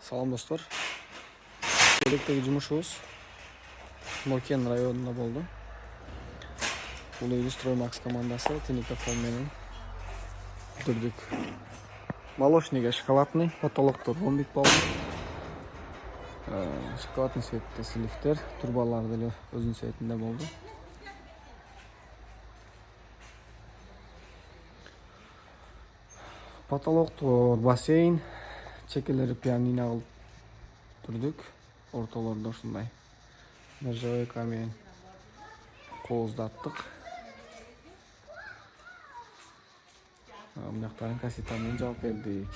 Салам достор. Келектеги жумушубуз Мокен районунда болду. Бул үйдү Строймакс командасы Тинитофон менен бүтүрдүк. Молочныйга шоколадный, потолоктор 10 бит болду. Шоколадный цветте сливтер, турбалар деле өзүнүн цветинде болду. Потолоктор бассейн, чекелери пианино кылдырдык. Ортолордо ушундай нержавейка менен кооздаттык. Мынактарын кассета менен жаап бердик.